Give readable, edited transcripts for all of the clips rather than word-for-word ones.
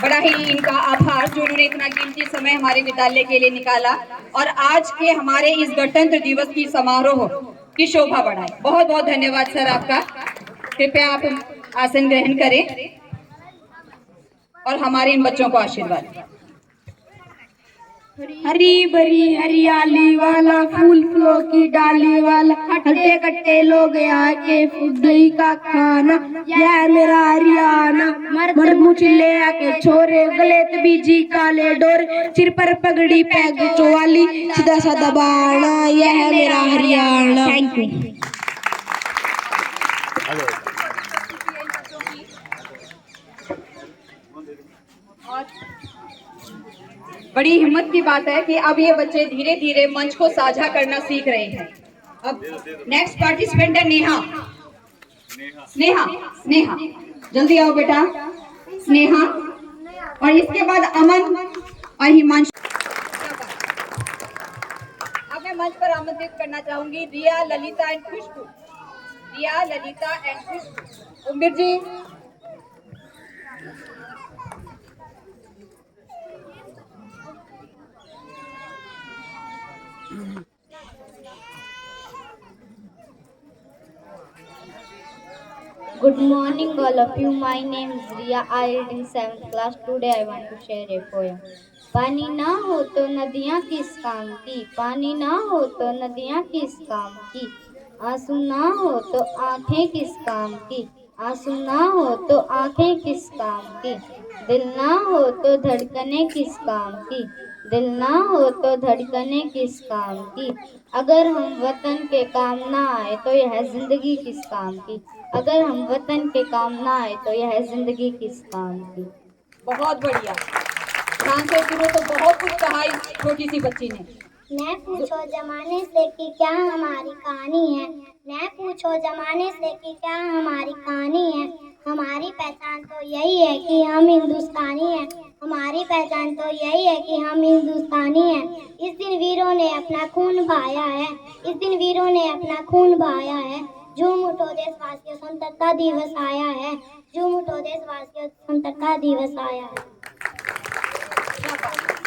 बड़ा ही इनका आभार जो उन्होंने इतना कीमती समय हमारे विद्यालय के लिए निकाला और आज के हमारे इस गणतंत्र दिवस की समारोह की शोभा बढ़ाए। बहुत बहुत धन्यवाद सर आपका। कृपया आप आसन ग्रहण करें और हमारे इन बच्चों को आशीर्वाद। हरी भरी हरियाली वाला, फूल फूलों की डाली वाला, हट्टे कट्टे लोग आके फुदई का खाना, यह मेरा हरियाणा। मर्द मुचिल्ले आके छोरे, गले बीजी काले डोर, सिर पर पगड़ी पैग चौवाली, सीधा साधा बाणा, यह है मेरा हरियाणा। Thank you. बड़ी हिम्मत की बात है कि अब ये बच्चे धीरे धीरे मंच को साझा करना सीख रहे हैं। अब नेक्स्ट पार्टिसिपेंट है नेहा। स्नेहा, स्नेहा जल्दी आओ बेटा। स्नेहा और इसके बाद अमन और हिमांशु। अब मैं मंच पर आमंत्रित करना चाहूंगी रिया, ललिता एंड खुशबू। रिया, ललिता एंड खुशबू। उम्मीद जी Good morning, all of you. My name is Riya. I read in 7th class. Today I want to share a poem. पानी ना हो तो नदियाँ किस काम की, पानी ना हो तो नदियाँ किस काम की, आंसू ना हो तो आंखें किस काम की, आंसू ना हो तो आंखें किस काम की, दिल ना हो तो धड़कने किस काम की, दिल ना हो तो धड़कने किस काम की, अगर हम वतन के काम ना आए तो यह जिंदगी किस काम की, अगर हम वतन के काम ना आए तो यह जिंदगी किस काम की। बहुत बढ़िया। ध्यान से सुनो तो बहुत कुछ कहा इस छोटी सी बच्ची ने। न पूछो जमाने से कि क्या हमारी कहानी है, न पूछो जमाने से कि क्या हमारी कहानी है, हमारी पहचान तो यही है कि हम हिंदुस्तानी हैं, हमारी पहचान तो यही है कि हम हिंदुस्तानी हैं। इस दिन वीरों ने अपना खून बहाया है, इस दिन वीरों ने अपना खून बहाया है, झूम उठो देशवासियों स्वतंत्रता दिवस आया है, झूम उठो देशवासियों स्वतंत्रता दिवस आया है।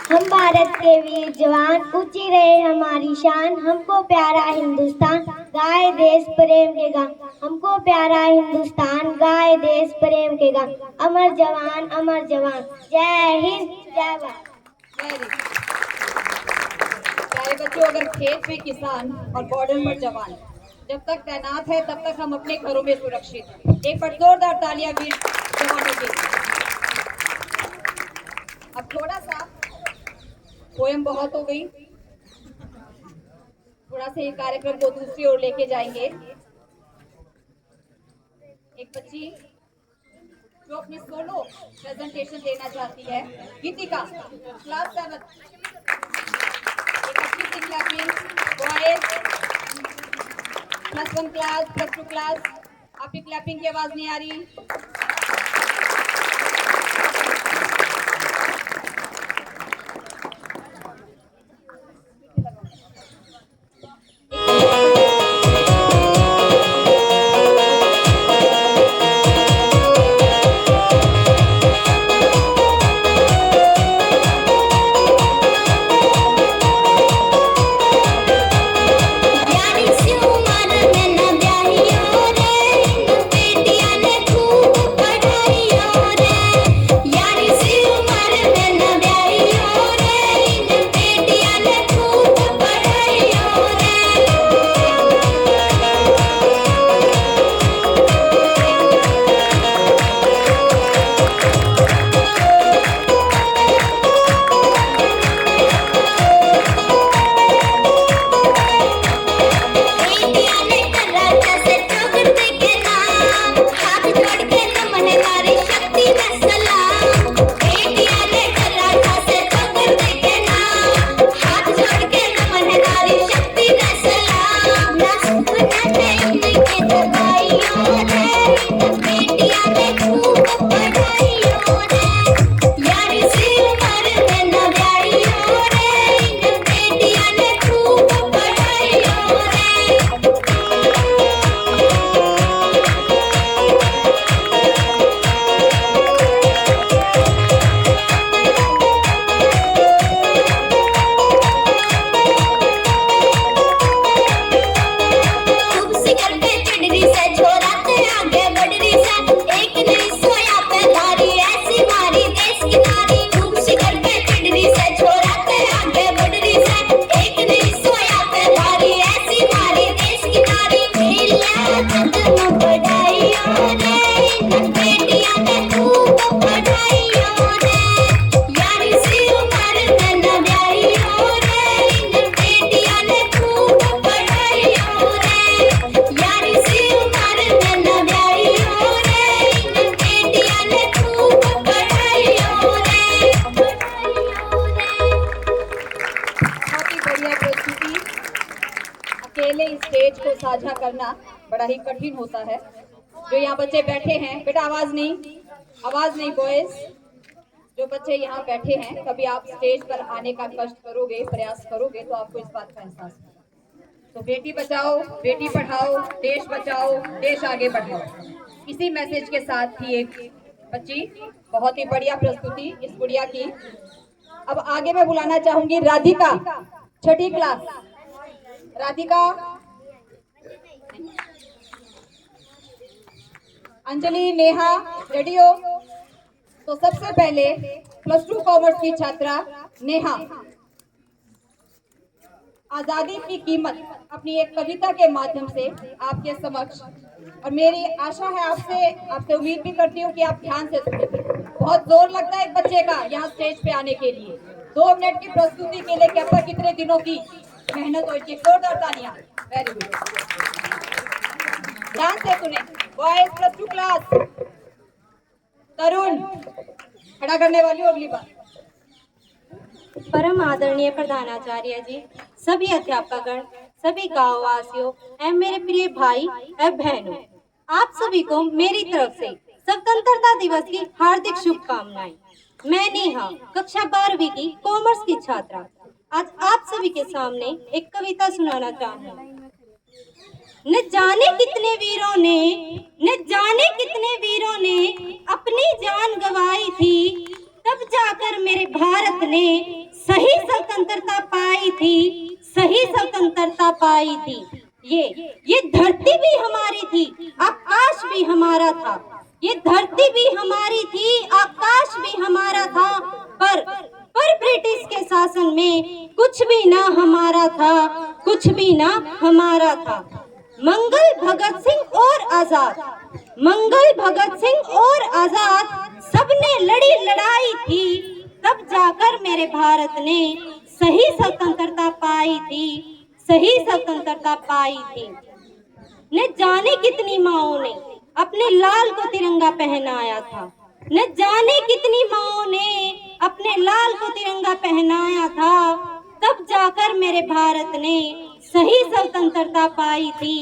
हम भारत के वीर जवान, ऊंची रहे हमारी शान, हमको प्यारा हिंदुस्तान गाए देश प्रेम के गान, हमको प्यारा हिंदुस्तान गाए देश प्रेम के गान, अमर जवान, जय हिंद जय भारत। प्यारे बच्चों, अगर खेत में किसान और बॉर्डर पर जवान जब तक तैनात है तब तक हम अपने घरों में सुरक्षित हैं। एक बार जोरदार तालियां वीर जवानों के लिए। अब थोड़ा सा पोएम बहुत हो गई, थोड़ा सा ये कार्यक्रम को दूसरी ओर लेके जाएंगे। एक बच्ची जो अपनी सोलो प्रेजेंटेशन देना चाहती है, गीतिका, क्लास 7। एक अच्छी सी क्लैपिंग बॉयज, +1 क्लास, +2 क्लास। आपकी क्लैपिंग की आवाज नहीं आ रही। प्यारी सी उम्र में न ब्याहियो रे, बेटियां ने खूब को साझा करना बड़ा ही कठिन होता है। जो यहाँ बच्चे बैठे हैं, बेटा आवाज नहीं बॉयज, जो बच्चे यहाँ बैठे हैं, कभी आप स्टेज पर आने का कष्ट करोगे, प्रयास करोगे तो आपको इस बात का एहसास होगा। तो बेटी बचाओ, बेटी पढ़ाओ, देश बचाओ, देश आगे बढ़ाओ, इसी मैसेज के साथ थी एक बच्ची। बहुत ही बढ़िया प्रस्तुति इस गुड़िया की। अब आगे मैं बुलाना चाहूंगी राधिका, 6ठी क्लास। राधिका, अंजलि, नेहा, रेडी हो? तो सबसे पहले +2 कॉमर्स की छात्रा नेहा आजादी की कीमत अपनी एक कविता के माध्यम से आपके समक्ष, और मेरी आशा है आपसे उम्मीद भी करती हूँ कि आप ध्यान से सुनेंगे। बहुत जोर लगता है एक बच्चे का यहाँ स्टेज पे आने के लिए। 2 मिनट की प्रस्तुति के लिए क्या पता कितने दिनों की मेहनत होती है। जोरदार तालियां। वेरी गुड, ध्यान से सुने। Boys +2 class. तरुण, खड़ा करने वाली हो अगली बार। परम आदरणीय प्रधानाचार्य जी, सभी अध्यापकगण, सभी गाँव वासियों एवं मेरे प्रिय भाई एवं बहनों, आप सभी को मेरी तरफ से स्वतंत्रता दिवस की हार्दिक शुभकामनाएं। मैं नेहा, कक्षा 12वीं की कॉमर्स की छात्रा, आज आप सभी के सामने एक कविता सुनाना चाहूँगी। न जाने कितने वीरों ने अपनी जान गंवाई थी, तब जाकर मेरे भारत ने सही स्वतंत्रता पाई थी। ये धरती भी हमारी थी, आकाश भी हमारा था। ये धरती भी हमारी थी, आकाश भी हमारा था, पर ब्रिटिश के शासन में कुछ भी ना हमारा था। मंगल भगत सिंह और आजाद सबने लड़ी लड़ाई थी, तब जाकर मेरे भारत ने सही स्वतंत्रता पाई थी। न जाने कितनी माओं ने अपने लाल को तिरंगा पहनाया था, न जाने कितनी माओं ने अपने लाल को तिरंगा पहनाया था, तब जाकर मेरे भारत ने सही स्वतंत्रता पाई थी।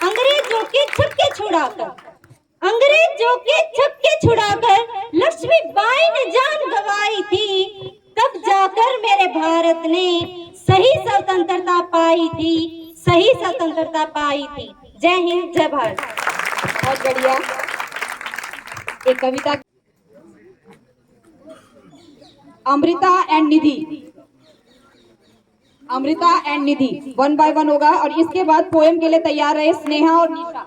अंग्रेजों के छक्के छुड़ाकर लक्ष्मीबाई ने जान गंवाई थी, तब जाकर मेरे भारत ने सही स्वतंत्रता पाई थी। जय हिंद, जय भारत। बहुत बढ़िया। एक कविता अमृता एंड निधि 1 by 1 होगा, और इसके बाद पोएम के लिए तैयार रहे स्नेहा और निशा।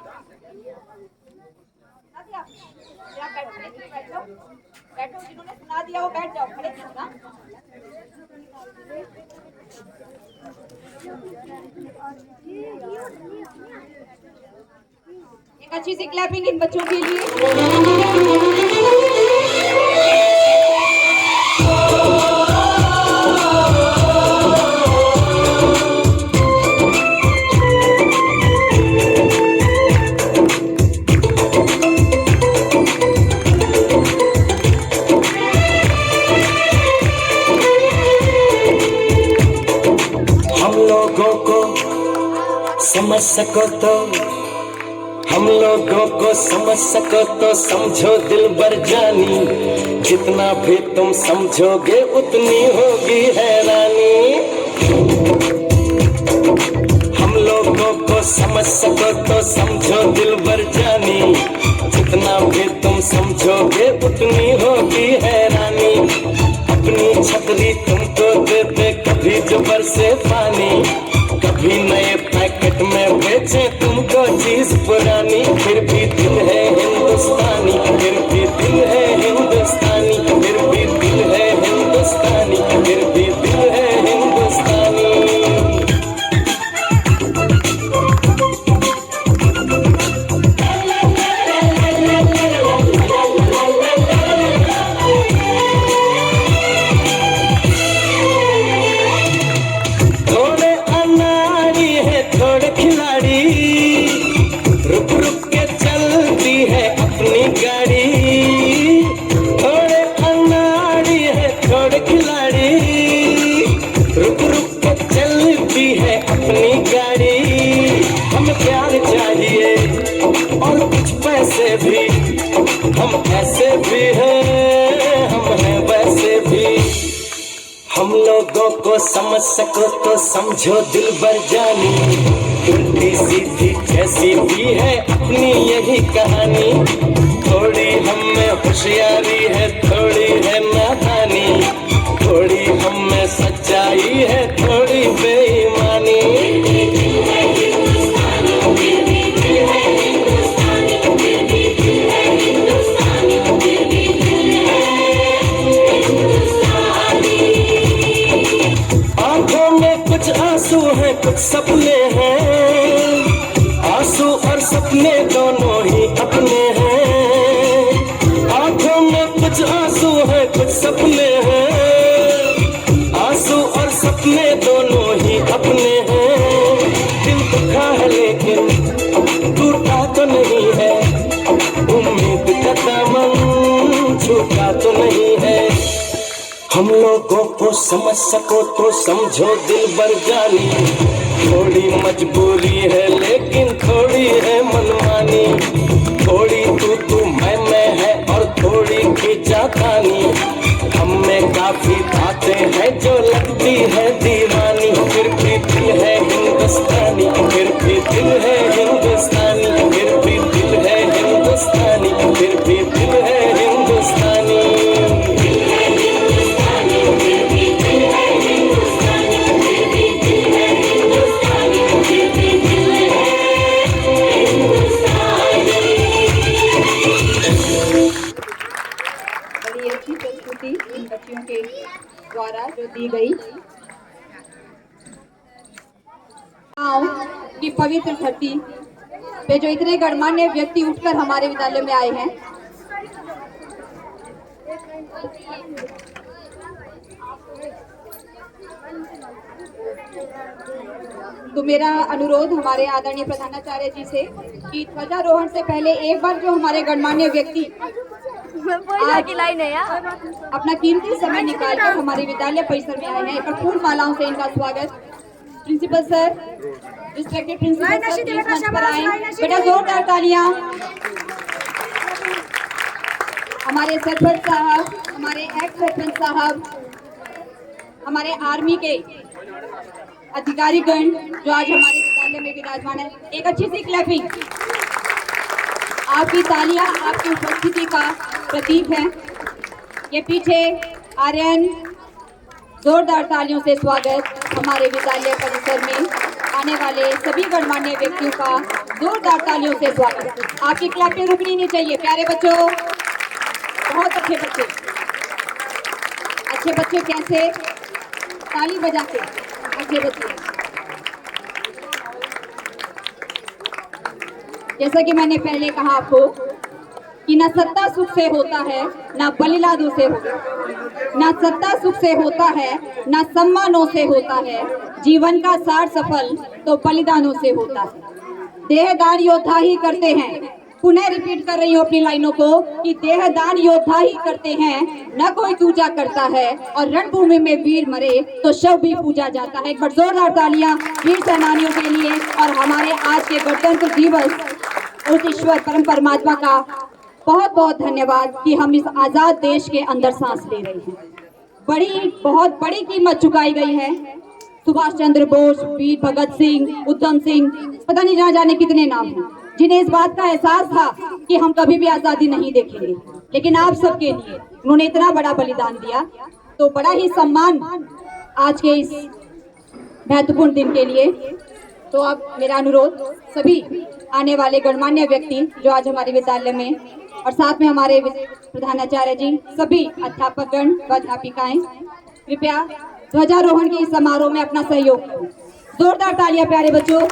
बैठो, जिन्होंने सुना दिया वो बैठ जाओ, खड़े क्यों ना। एक अच्छी सी क्लैपिंग इन बच्चों के लिए। हम लोगों को समझ सको तो समझो दिलबर जानी, जितना भी तुम समझोगे उतनी होगी हैरानी। हम लोगों को समझ सको तो समझो दिलबर जानी, जितना भी तुम समझोगे उतनी होगी हैरानी। अपनी छतरी तुमको देते कभी जुबर से पानी, कभी नए पैकेट में बेचे तुमको चीज पुरानी। फिर भी दिल है हिंदुस्तानी, फिर भी दिल है हिंदुस्तानी, फिर भी दिल है हिंदुस्तानी, फिर भी दिल है हिंदुस्तानी। खिलाड़ी हम लोगों को समझ सको तो समझो दिलबर जानी, उल्टी सीधी जैसी भी है अपनी यही कहानी, थोड़ी हम में होशियारी है थोड़ी है नादानी, थोड़ी हम में सच्चाई है थोड़ी बेईमानी। आंखों में कुछ आंसू हैं कुछ सपने हैं, आंसू और सपने दोनों ही अपने हैं। आंखों में कुछ आंसू हैं कुछ सपने हैं, आंसू और सपने दोनों ही अपने हैं। दिल दुखा है लेकिन टूटा तो नहीं है, उम्मीद का दामन झूठा तो नहीं है। हम लोगों को समझ सको तो समझो दिलबर जानी, थोड़ी मजबूरी है लेकिन थोड़ी है मनमानी, थोड़ी तू मैं है और थोड़ी खींचातानी। हम में काफी बातें हैं जो लगती है दीवानी, फिर भी दिल है हिंदुस्तानी, फिर भी दिल है हिंदुस्तानी, फिर भी दिल है हिंदुस्तानी, फिर भी दिल है हिंदुस्तानी। बड़ी अच्छी प्रस्तुति इन बच्चियों के द्वारा जो दी गई। गाँव की पवित्र धरती पे जो इतने गणमान्य व्यक्ति उठकर हमारे विद्यालय में आए हैं, तो मेरा अनुरोध हमारे आदरणीय प्रधानाचार्य जी से कि ध्वजारोहण से पहले एक बार जो हमारे गणमान्य व्यक्ति अपना कीमती समय निकालकर हमारे विद्यालय परिसर में आए हैं, एक बार फूल मालाओं से इनका स्वागत। Principal sir, respected principal sir, please मंच पर आएं। बेटा जोरदार तालियां। हमारे सरपंच साहब, हमारे एक्स सरपंच साहब, हमारे आर्मी के अधिकारीगण जो आज हमारे विद्यालय में विराजमान है, एक अच्छी सी क्लैपिंग। आपकी तालियां आपकी उपस्थिति का प्रतीक है। ये पीछे आर्यन, जोरदार तालियों से स्वागत। हमारे विद्यालय परिसर में आने वाले सभी गणमान्य व्यक्तियों का जोरदार तालियों से स्वागत। आपकी क्लैपिंग रुकनी नहीं चाहिए प्यारे बच्चों, बहुत अच्छे बच्चे। अच्छे बच्चे कैसे? ताली बजा के। अच्छे बच्चे, जैसा कि मैंने पहले कहा आपको कि ना सत्ता सुख से होता है ना बलिदानों से होता है, ना सत्ता सुख से होता है ना सम्मानों से होता है, जीवन का सार सफल तो बलिदानों से होता है। देहदान योद्धा ही करते हैं, पुनः रिपीट कर रही हूँ अपनी लाइनों को कि देहदान योद्धा ही करते हैं, न कोई पूजा करता है, और रणभूमि में वीर मरे तो शव भी पूजा जाता है। एक बार जोरदार तालियां वीर सेनानियों के लिए और हमारे आज के गणतंत्र दिवस उस ईश्वर परम परमात्मा का बहुत बहुत धन्यवाद कि हम इस आजाद देश के अंदर सांस ले रहे हैं। बहुत बड़ी कीमत चुकाई गई है। सुभाष चंद्र बोस, वीर भगत सिंह, उधम सिंह, पता नहीं ना जाने कितने नाम हैं, जिन्हें इस बात का एहसास था कि हम कभी भी आजादी नहीं देखेंगे, लेकिन आप सबके लिए उन्होंने इतना बड़ा बलिदान दिया। तो बड़ा ही सम्मान आज के इस महत्वपूर्ण दिन के लिए। तो अब मेरा अनुरोध सभी आने वाले गणमान्य व्यक्ति जो आज हमारे विद्यालय में और साथ में हमारे प्रधानाचार्य जी, सभी अध्यापकगण व अध्यापिकाएं कृपया ध्वजारोहण के इस समारोह में अपना सहयोग करें। जोरदार तालियां प्यारे बच्चों।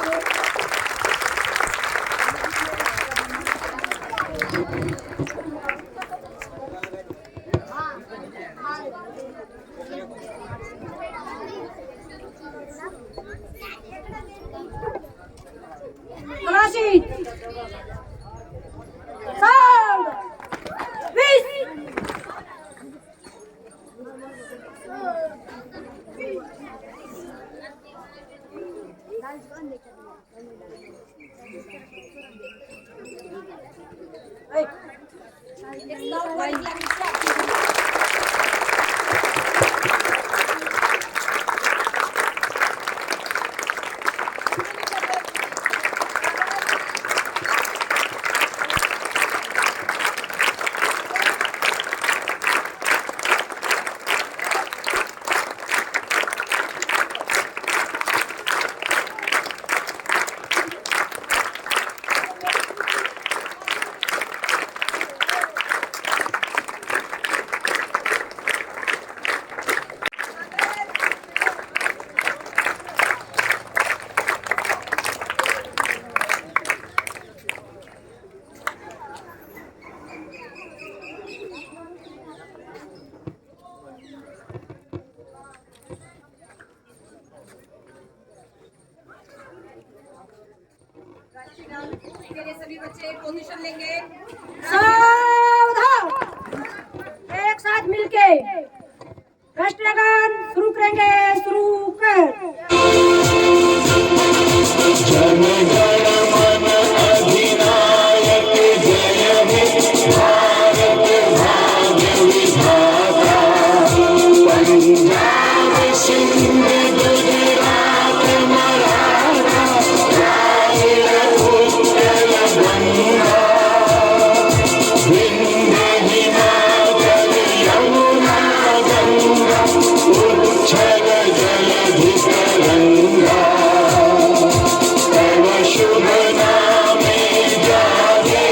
सभी बच्चे पोजीशन लेंगे। सावधान, एक साथ मिलके राष्ट्रगान शुरू करेंगे। शुरू कर। जन गण मन अधिनायक जय हे भारत भाग्य विधाता। पंजाब सिंध गुजरात मराठा द्राविड़ उत्कल गंगा। विंध्य हिमाचल यमुना गंगा उच्छल जलधि तरंगा। तव शुभ नामे जागे,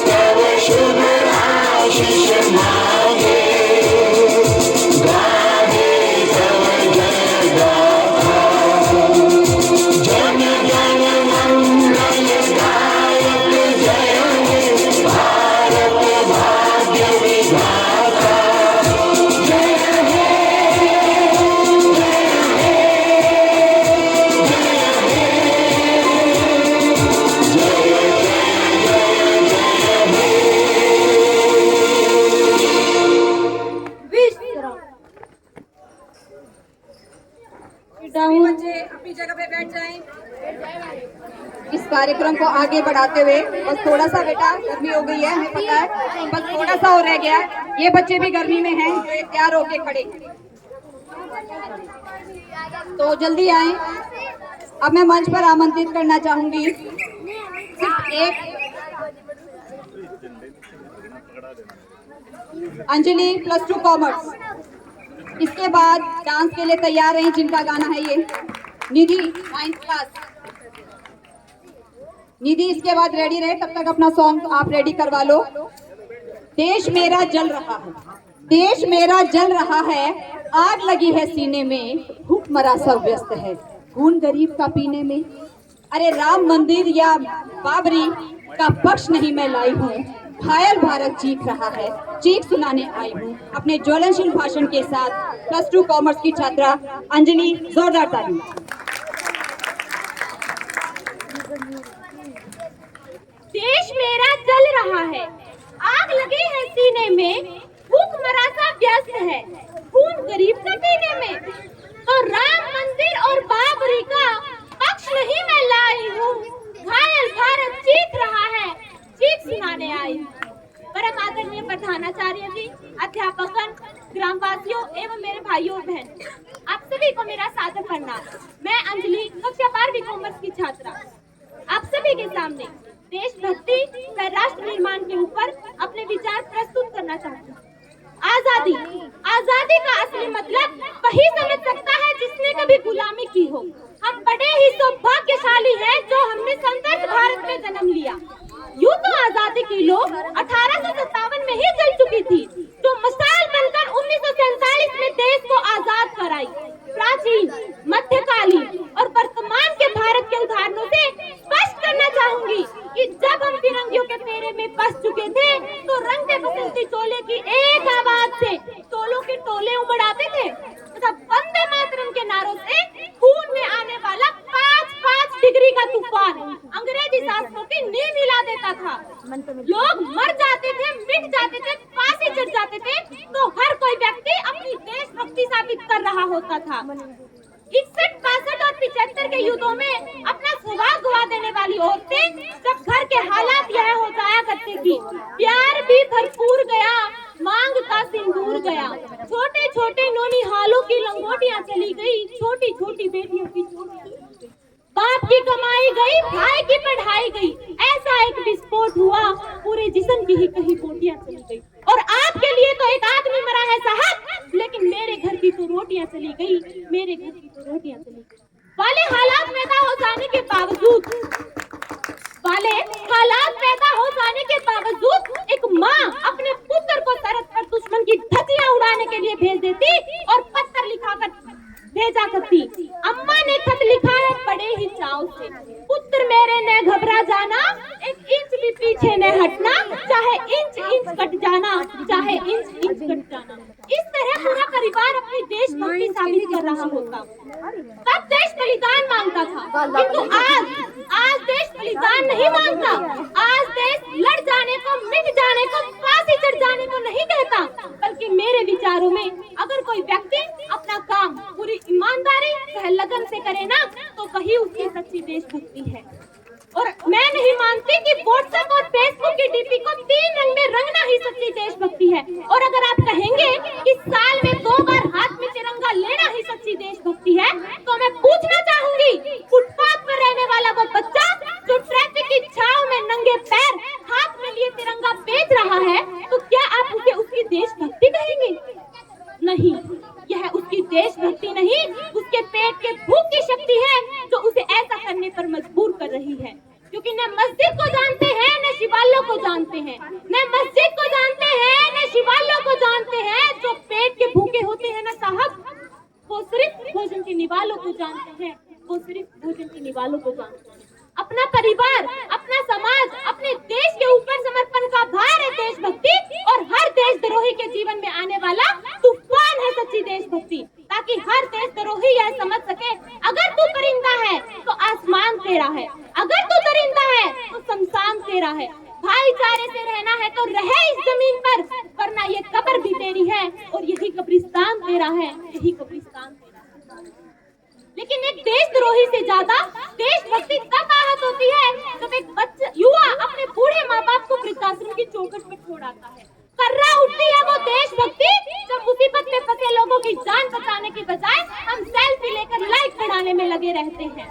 तव शुभ आशीष मांगे। गाहे तव जय गाथा, जन गण मंगल गायक जय हे भारत भाग्य विधाता। जय हे सभी बच्चे अपनी जगह पे बैठ जाएं। इस कार्यक्रम को आगे बढ़ाते हुए बस थोड़ा सा, बेटा गर्मी हो गई है हमें पता है, बस थोड़ा सा और रह गया। ये बच्चे भी गर्मी में हैं, जो ये तैयार होके खड़े, तो जल्दी आए। अब मैं मंच पर आमंत्रित करना चाहूंगी सिर्फ एक अंजलि +2 कॉमर्स। इसके बाद डांस के लिए तैयार हैं, जिनका गाना है ये निधि 9th क्लास। निधि इसके बाद रेडी रहे, तब तक अपना सॉन्ग आप रेडी करवा लो। देश मेरा जल रहा है, देश मेरा जल रहा है, आग लगी है सीने में, भूखमरा सब व्यस्त है, खून गरीब का पीने में। अरे राम मंदिर या बाबरी का पक्ष नहीं मैं लाई हूँ, घायल भारत चीख रहा है, चीख सुनाने आई हूँ। अपने ज्वलनशील भाषण के साथ +2 कॉमर्स की छात्रा अंजलि, जोरदार ताली। देश मेरा जल रहा है, आग लगी है सीने में, भूखमरा सा व्यस्त है, खून गरीब का पीने में। तो राम मंदिर और बाबरी का पक्ष नहीं मैं लाई हूँ, घायल भारत चीख रहा है, चीख सुनाने आई हूँ। परम आदरणीय प्रधानाचार्य जी, अध्यापकगण, ग्रामवासियों एवं मेरे भाइयों और बहन, आप सभी को मेरा सादर प्रणाम। मैं अंजलि, कक्षा 12वीं कॉमर्स की छात्रा, आप सभी के सामने देशभक्ति व राष्ट्र निर्माण के ऊपर अपने विचार प्रस्तुत करना चाहती हूँ। आजादी, आजादी का असली मतलब वही समझ सकता है जिसने कभी गुलामी की हो। हम बड़े ही सौभाग्यशाली हैं जो हमने स्वतंत्र भारत में जन्म लिया। यूं तो आजादी की लो 1857 में ही जल चुकी थी, जो मिसाल बनकर 1947 में देश को आजाद कराई। प्राचीन, मध्यकालीन और वर्तमान के भारत के उदाहरणों से स्पष्ट करना चाहूंगी कि जब हम फिरंगियों के फेरे में फंस चुके थे, तो रंग बसंती चोले की एक आवाज से टोलों के टोले उमड़ाते थे तथा वंदे मातरम के नारों से खून में आने वाला 5-5 डिग्री का तूफान अंग्रेजी शासकों की नींव हिला देता था। लोग मर जाते थे, मिट जाते थे, फांसी चढ़ जाते थे, तो हर कोई व्यक्ति अपनी देशभक्ति साबित कर रहा होता था। 61, 62 और 75 के युद्धों में अपना सुहाग गवा देने वाली औरतें जब घर के हालात यह हो जाया करते थी, प्यार भी भरपूर गया, मांग का सिंदूर गया, छोटे छोटे नौनिहालों की लंगोटियां चली गई, छोटी छोटी बेटियों की बाप की कमाई गई, भाई की पढ़ाई गई, ऐसा एक विस्फोट हुआ, पूरे जिस्म की ही कहीं बोटियां चली गई। और आपके लिए तो एक आदमी मरा है साहब, लेकिन मेरे घर की तो रोटियां चली गई, मेरे घर की तो रोटियां चली गई। वाले हालात पैदा हो जाने के बावजूद एक माँ अपने पुत्र को सरहद पर दुश्मन की धज्जियां उड़ाने के लिए भेज देती और पत्थर लिखाकर भेजा करती। अम्मा ने खत लिखा है बड़े ही चाव से, पुत्र मेरे ने घबरा जाना, 1 इंच भी पीछे न हटना, चाहे इंच कट जाना, चाहे इंच कट जाना। इस तरह पूरा परिवार अपनी देशभक्ति भी कर रहा होता, तब देश बलिदान मांगता था। किंतु आज देश बलिदान नहीं मांगता। आज देश लड़ जाने को, मिट जाने को, फांसी चढ़ जाने को नहीं कहता, बल्कि मेरे विचारों में अगर कोई व्यक्ति अपना काम पूरी ईमानदारी सह लगन से करे ना, तो वही उसकी सच्ची देशभक्ति है। और मैं नहीं मानती कि व्हाट्सएप और फेसबुक की डीपी को 3 रंग में रंगना ही सच्ची देशभक्ति है। और अगर आप कहेंगे कि साल में 2 बार हाथ में तिरंगा लेना ही सच्ची देशभक्ति है, तो मैं पूछना चाहूंगी, फुटपाथ पर रहने वाला वो बच्चा जो ट्रैफिक की छांव में नंगे पैर हाथ में लिए तिरंगा बेच रहा है, तो क्या आप उसे उसकी देशभक्ति कहेंगे? नहीं, यह उसकी देशभक्ति नहीं, उसके पेट के भूख की शक्ति है जो उसे ऐसा करने पर मजबूर कर रही है। क्योंकि न मस्जिद को जानते हैं, न शिवालयों को जानते हैं, न मस्जिद को जानते हैं, न शिवालयों को जानते हैं। जो पेट के भूखे होते हैं ना साहब, वो सिर्फ भोजन के निवालों को जानते हैं, वो सिर्फ भोजन के निवालों को जानते हैं। अपना परिवार, अपना समाज, अपने देश के ऊपर समर्पण का भार है देशभक्ति। और हर देशद्रोही के जीवन में आने वाला तूफान है सच्ची देशभक्ति, ताकि हर देशद्रोही यह समझ सके, अगर तू परिंदा है तो आसमान तेरा है, अगर तू दरिंदा है तो शमशान तेरा है। भाईचारे से रहना है तो रहे इस जमीन पर, वरना ये कब्र भी तेरी है और यही कब्रिस्तान तेरा है, यही कब्रिस्तान तेरा है। लेकिन एक देशद्रोही से ज्यादा देशभक्ति तब आहत होती है जब एक बच्चा, युवा अपने बूढ़े माँ बाप को वृद्धाश्रम की चौखट पर छोड़ आता है। कर्रा उठती है वो देशभक्ति जब मुसीबत में फंसे लोगों की जान बचाने की बजाय हम सेल्फी लेकर लाइक बढ़ाने में लगे रहते हैं।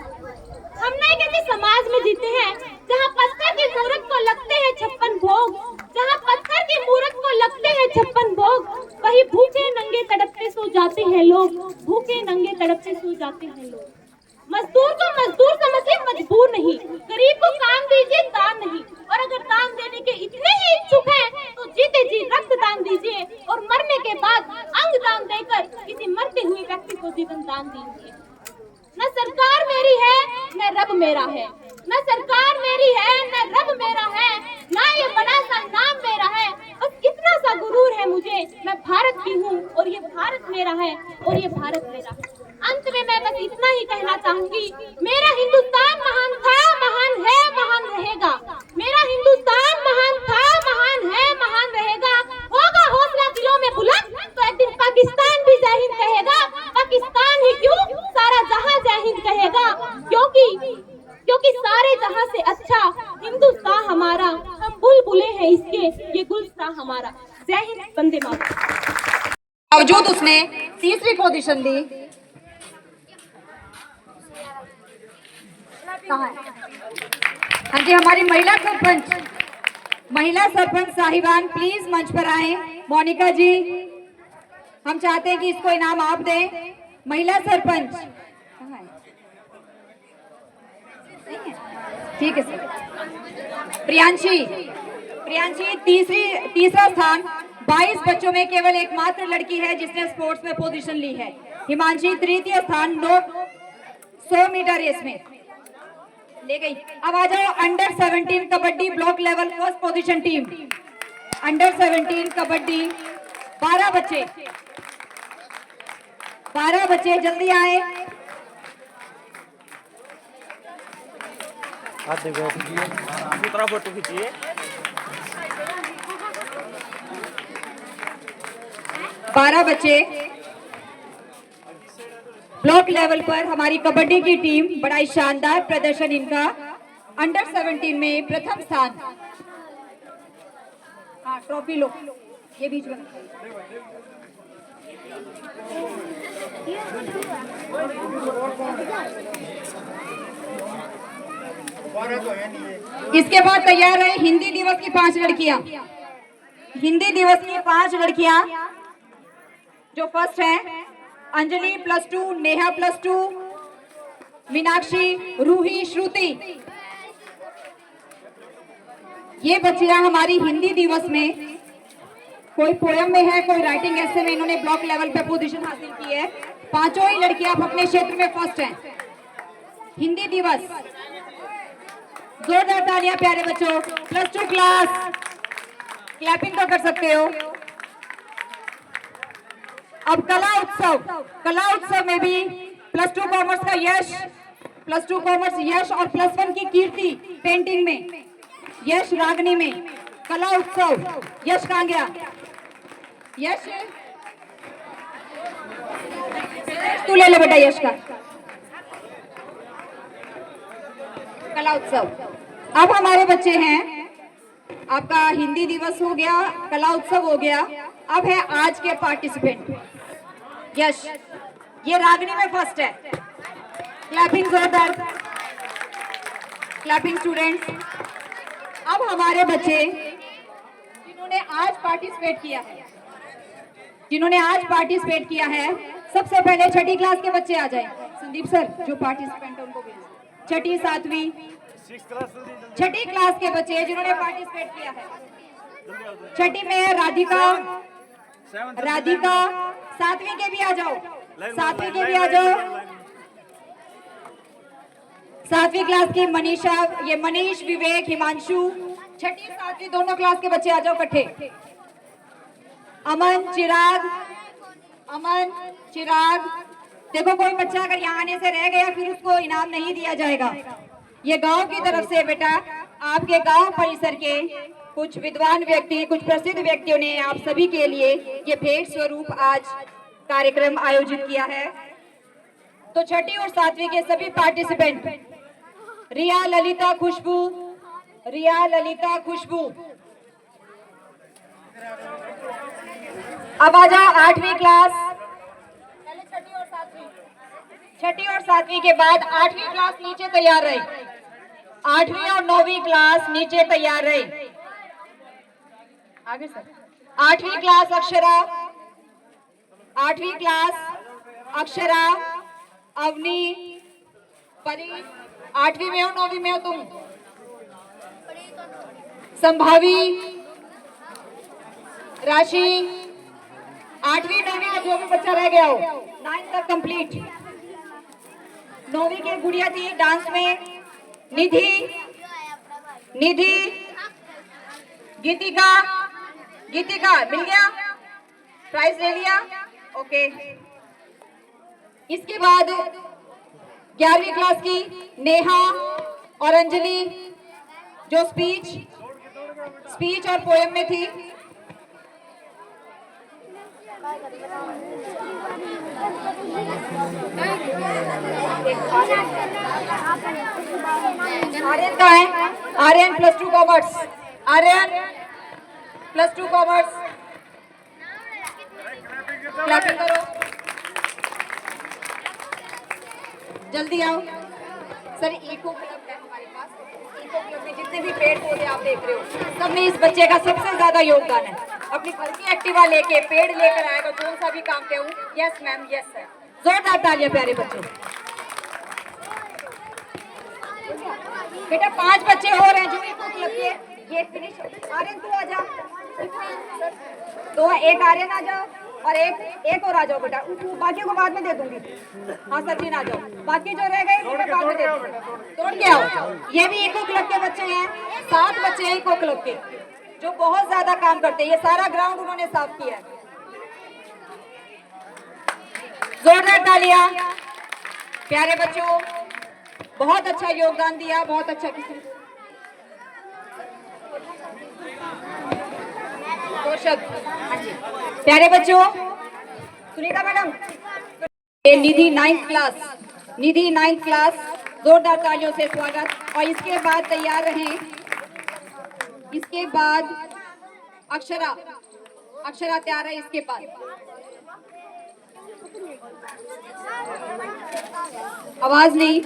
हम नहीं कहते समाज में जीते हैं जहाँ पत्थर की मूर्त को लगते हैं 56 भोग, जहाँ पत्थर की मूर्त को लगते हैं 56 भोग, वही भूखे नंगे तड़पते सो जाते हैं लोग, भूखे नंगे तड़पते सो जाते हैं लोग। मजदूर को मजदूर समझिए, मजबूर नहीं। गरीब को काम दीजिए, दान नहीं। और अगर दान देने के इतने ही इच्छुक हैं, तो जीते जी रक्त दान दीजिए और मरने के बाद अंग दान देकर किसी मरते हुए व्यक्ति को जीवन दान दीजिए। न सरकार मेरी है, न रब मेरा है, न सरकार मेरी है, न रब मेरा है, ना ये बड़ा सा नाम मेरा है। बस इतना सा गुरूर है मुझे, मैं भारत की हूँ और ये भारत मेरा है और ये भारत मेरा है। अंत में मैं बस इतना ही कहना चाहूंगी, मेरा हिंदुस्तान महान था, महान है, महान रहेगा। मेरा हिंदुस्तान महान था, महान है, महान रहेगा। होगा हौसला दिलों में बुलंद तो एक दिन पाकिस्तान भी जय हिंद कहेगा। पाकिस्तान ही क्यों, सारा जहां जय हिंद कहेगा। क्योंकि सारे जहां से अच्छा हिंदुस्तान हमारा, हम बुलबुले हैं इसके, ये गुलस्तान हमारा। जय हिंद, वंदे मातरम। बावजूद उसने तीसरी पोजीशन ली। हाँ जी, हमारी महिला सरपंच साहिबान प्लीज मंच पर आए। मोनिका जी, हम चाहते हैं कि इसको इनाम आप दें। महिला सरपंच, ठीक है सर। प्रियांशी तीसरा स्थान। 22 बच्चों में केवल एकमात्र लड़की है जिसने स्पोर्ट्स में पोजीशन ली है। हिमांशी तृतीय स्थान 100 मीटर रेस में ले गई। अब आ जाओ under 17 kabaddi block level first position team. Under 17 kabaddi 12 बच्चे जल्दी आए। फोटो खींचिए। 12 बच्चे ब्लॉक लेवल पर हमारी कबड्डी की टीम, बड़ा ही शानदार प्रदर्शन इनका। अंडर 17 में प्रथम स्थान। हाँ, ट्रॉफी लो, ये बीच में। इसके बाद तैयार है हिंदी दिवस की 5 लड़कियां। हिंदी दिवस की 5 लड़कियां जो फर्स्ट हैं, अंजलि +2, नेहा +2, मीनाक्षी, रूही, श्रुति। ये बच्चियां हमारी हिंदी दिवस में कोई पोयम में है, कोई राइटिंग ऐसे में इन्होंने ब्लॉक लेवल पे पोजीशन हासिल की है। 5 ही लड़कियां अपने क्षेत्र में फर्स्ट हैं। हिंदी दिवस, जोरदार तालियां प्यारे बच्चों। +2 क्लास, क्लैपिंग तो कर सकते हो। अब कला उत्सव में भी +2 कॉमर्स का यश, +2 कॉमर्स यश और +1 की कीर्ति पेंटिंग में, यश रागनी में। कला उत्सव यश कहाँ गया? यश तू ले ले बेटा यश का। कला उत्सव। अब हमारे बच्चे हैं, आपका हिंदी दिवस हो गया, कला उत्सव हो गया, अब है आज के पार्टिसिपेंट। यश ये रागनी में फर्स्ट है। क्लैपिंग जोरदार, क्लैपिंग स्टूडेंट्स। अब हमारे बच्चे जिन्होंने आज पार्टिसिपेट किया है, सबसे पहले छठी क्लास के बच्चे आ जाएं। संदीप सर जो पार्टिसिपेंट है उनको भेजिए। छठी सातवीं छठी क्लास के बच्चे जिन्होंने पार्टिसिपेट किया है। छठी में है राधिका, सातवीं के भी आ जाओ, सातवीं क्लास की मनीषा, ये मनीष, विवेक, हिमांशु। छठी सातवीं दोनों क्लास के बच्चे आ जाओ इकट्ठे। अमन, चिराग। देखो कोई बच्चा अगर यहाँ आने से रह गया फिर उसको इनाम नहीं दिया जाएगा। ये गांव की तरफ से बेटा, आपके गांव परिसर के कुछ विद्वान व्यक्ति, कुछ प्रसिद्ध व्यक्तियों ने आप सभी के लिए ये भेंट स्वरूप आज कार्यक्रम आयोजित किया है। तो छठी और सातवीं के सभी पार्टिसिपेंट, रिया, ललिता, खुशबू। अब आ जाओ आठवीं क्लास। पहले छठी और सातवीं के बाद आठवीं क्लास नीचे तैयार रहे। आठवीं और नौवीं क्लास नीचे तैयार रहे। आगे सर। आठवीं क्लास अक्षरा, अवनी, परी। आठवीं में हो, नौवीं में हो तुम? संभावी, राशि। आठवीं नौवीं का जो भी बच्चा रह गया हो, 9 तक कंप्लीट। नौवीं की गुड़िया थी डांस में, निधि, गीतिका मिल गया, प्राइज ले लिया, ओके। इसके बाद 11वीं क्लास की नेहा और अंजलि जो स्पीच और पोएम में थी। आर्यन का है, आर्यन +2 कॉमर्स, क्लैपिंग करो, जल्दी आओ सर। इको क्लब है हमारे पास, इको क्लब में जितने भी पेड़ पौधे आप देख रहे हो सब में इस बच्चे का सबसे ज्यादा योगदान है। अपनी घर की एक्टिवा लेके पेड़ लेकर आएगा, जो सा भी काम कहूँ। यस मैम, यस सर, जोरदार तालियां प्यारे बच्चों। बेटा 5 बच्चे और हैं जो इको क्लब के, ये फिनिश। आर्यन तू आ जा, तो एक आर्यन आ जाओ और एक और आ जाओ बेटा, बाकी को बाद में दे दूंगी। हाँ सचिन आ जाओ, बाकी जो रह गए मैं बाद में दे दूंगी। तोड़ के आओ। ये भी इको क्लब के बच्चे हैं, 7 बच्चे हैं इको क्लब के जो बहुत ज्यादा काम करते हैं। ये सारा ग्राउंड उन्होंने साफ किया है। जोरदार तालियां प्यारे बच्चों, बहुत अच्छा योगदान दिया, बहुत अच्छा। किसी प्यारे बच्चों, सुनीता मैडम, निधि 9th क्लास, जोरदार तालियों से स्वागत। और इसके बाद तैयार रहें, इसके बाद अक्षरा तैयार है। इसके बाद आवाज नहीं।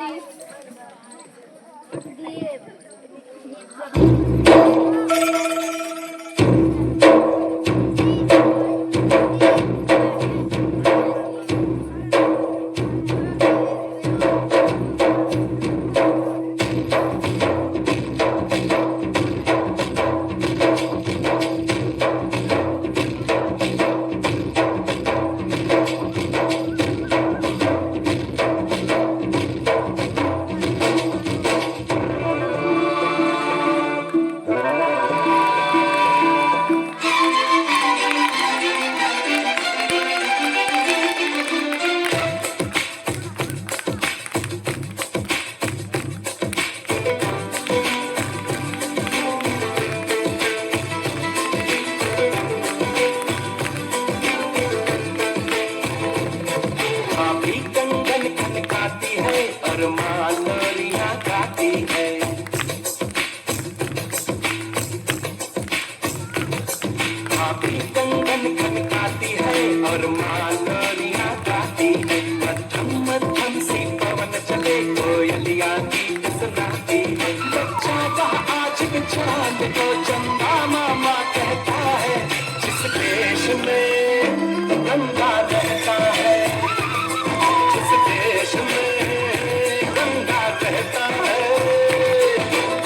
भी कंगन खनकाती है और माँ लोरियां गाती है। माँ भी कंगन खनकाती है और माँ लोरियां गाती है। मध्यम मध्यम सी पवन चले कोयलियां गीत सुनाती है। बच्चा वह आज भी चांद को चंदा मामा कहता है। जिस देश में गंगा रहता है, जिस देश में गंगा रहता है,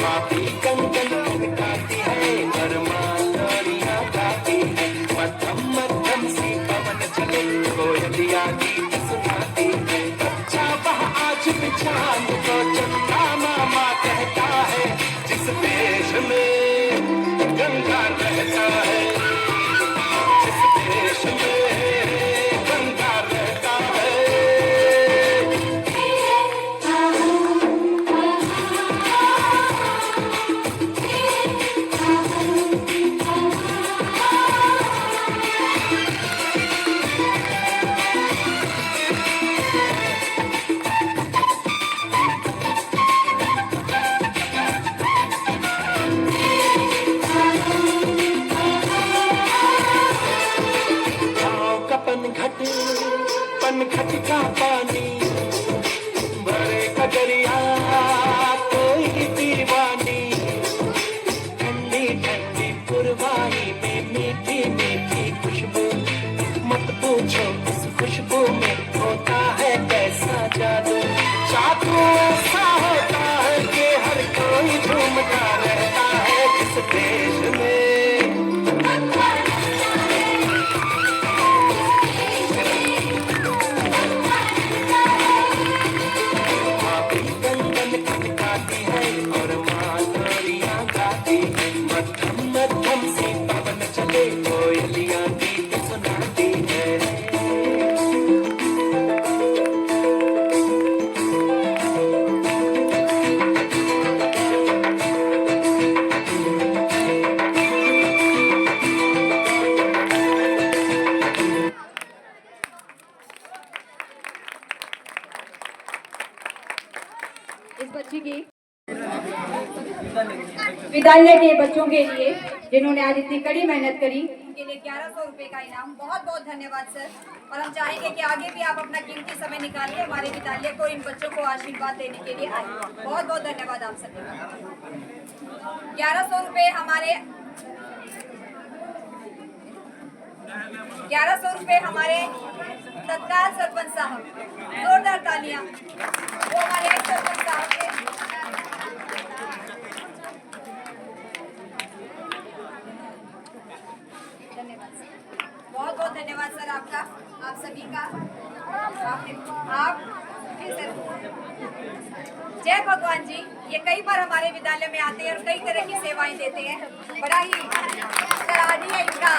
माँ भी कंगन खनकाती है और माँ लोरियां गाती है। मध्यम मध्यम सी पवन चले कोयलियां गीत सुनाती है। बच्चा वह आज भी चांद को चंदा मामा कहता है। जिस देश में गंगा रहता है, जिस देश में गंगा रहता है। गाँव का पनघट का पानी भरे कजरिया कोई दीवानी। ठंडी ठंडी पुरवाई में मीठी मीठी खुशबू। मत पूछो इस खुशबू में होता है कैसा जादू। जादू ऐसा होता है कि हर कोई झूमता रहता है। जिस देश में माँ भी कंगन खनकाती है और माँ लोरियां गाती है। मध्यम मध्यम सी पवन चले कोयलियां गीत सुनाती है। इस बच्ची की विद्यालय के बच्चों के लिए जिन्होंने आज इतनी कड़ी मेहनत करी, उनके लिए 1100 रुपए का इनाम। बहुत बहुत धन्यवाद सर। और हम चाहेंगे कि आगे भी आप अपना कीमती समय निकाल के हमारे विद्यालय को, इन बच्चों को आशीर्वाद देने के लिए आए। बहुत बहुत धन्यवाद आप सभी का। 1100 रुपए हमारे 1100 रुपए हमारे तत्काल सरपंच साहब, जोरदार तालियां। वो हमारे एक सरपंच साहब के धन्यवाद सर। बहुत बहुत धन्यवाद सर आपका, आप सभी का। आप जी सर। जय भगवान जी। ये कई बार हमारे विद्यालय में आते हैं और कई तरह की सेवाएं देते हैं। बड़ा ही सराहनीय इनका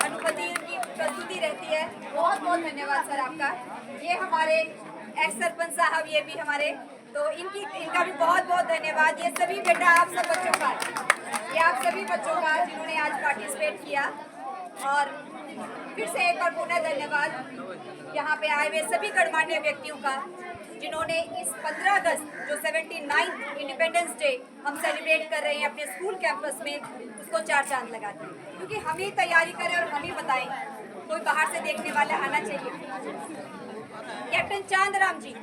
अनुमति, उनकी प्रस्तुति रहती है। बहुत बहुत धन्यवाद सर आपका। ये हमारे एक्स सरपंच साहब, ये भी हमारे, तो इनका भी बहुत बहुत धन्यवाद। ये सभी बेटा आप सब बच्चों का, ये आप सभी बच्चों का जिन्होंने आज पार्टिसिपेट किया। और फिर से एक बार पुनः धन्यवाद यहाँ पे आए हुए सभी गणमान्य व्यक्तियों का, जिन्होंने इस 15 अगस्त जो 79th इंडिपेंडेंस डे हम सेलिब्रेट कर रहे हैं अपने स्कूल कैंपस में, उसको 4 चांद लगा दिए। क्योंकि हम ही तैयारी करें और हम ही बताएं, कोई बाहर से देखने वाला आना चाहिए। कैप्टन चांदराम जी,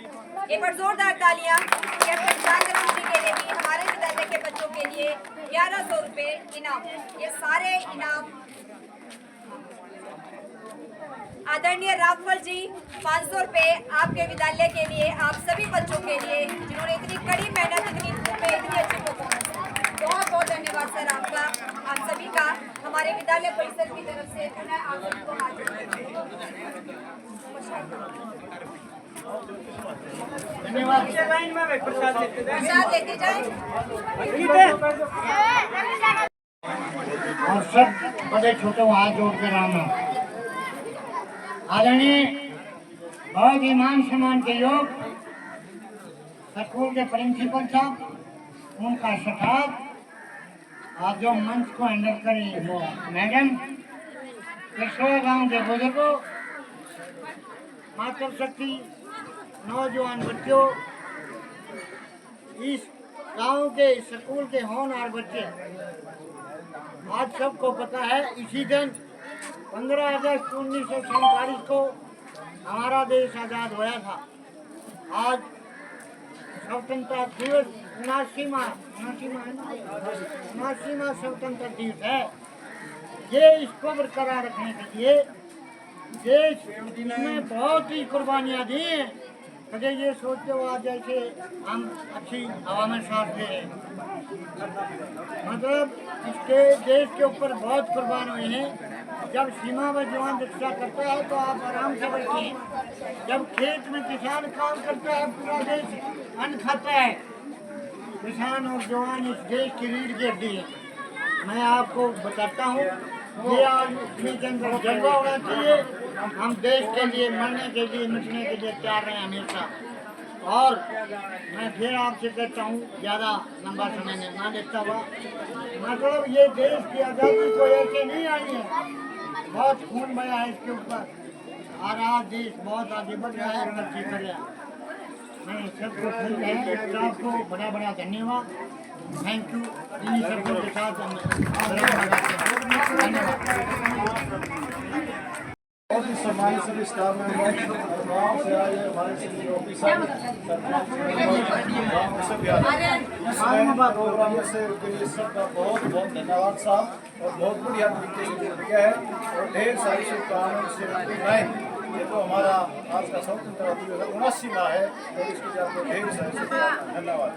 एक बार जोरदार तालियां। कैप्टन चांदराम जी के लिए भी हमारे विद्यालय के बच्चों के लिए 1100 रुपए इनाम। ये सारे इनाम आदरणीय रामफल जी 500 रुपए आपके विद्यालय के लिए, आप सभी बच्चों के लिए जिन्होंने इतनी कड़ी मेहनत, इतनी धूप में इतनी अच्छी परफॉर्मेंस। बहुत बहुत धन्यवाद सर आपका, आप सभी का। हमारे विद्यालय परिषद की तरफ से पुनः आप सभी को हाजिर प्रसाद लेते जाए। और सब बड़े छोटे हाथ जोड़ के राम आदरणीय बहुत ही मान सम्मान के योग स्कूल के प्रिंसिपल साहब, उनका स्टाफ और जो मंच को हैंडल करें वो मैडम, किशोर गांव के बुजुर्गों, मातृशक्ति नौजवान बच्चों, इस गांव के स्कूल के होनहार बच्चे, आज सबको पता है इसी दिन 15 अगस्त 1947 को हमारा देश आज़ाद हुआ था। आज स्वतंत्रता दिवस 79वां स्वतंत्रता दिवस है। ये इसको बरकरार रखने के लिए देश ने बहुत ही कुर्बानियाँ दी हैं। मुझे ये सोचते हो आज जैसे हम अच्छी हवा में सांस ले रहे हैं, मतलब इसके देश के ऊपर बहुत कुर्बान हुए हैं। जब सीमा पर जवान रक्षा करता है तो आप आराम से बैठे हैं, जब खेत में किसान काम करता है पूरा देश अन्न खाता है। किसान और जवान इस देश की रीढ़ की हड्डी है। मैं आपको बताता हूँ, ये आज अपने के अंदर जज्बा होना चाहिए। हम देश के लिए मरने के लिए मिटने के लिए तैयार रहे हमेशा। और मैं फिर आपसे कहता हूँ, ज़्यादा लंबा समय नहीं ना देखता हुआ, मतलब ये देश की आज़ादी को ऐसे नहीं आई है, बहुत खून बहा है इसके ऊपर, और आज देश बहुत आगे बढ़ रहा है, तरक्की कर रहा है। मैं सबको सबको बड़ा बड़ा धन्यवाद, थैंक यू। इन्हीं सबको के साथ बहुत ही सम्मानित सभी स्टाफ मेंबर, गाँव से आए हमारे सभी ऑफिसर, गाँव के सभी प्रोग्राम से के लिए सबका बहुत बहुत धन्यवाद साहब। और बहुत बढ़िया तरीके से किया है और ढेर सारी शुभकामनाएं। ये तो हमारा आज का स्वतंत्रता दिवस 79वां है और इसके लिए आपको ढेर सारी शुभकामनाएं। धन्यवाद।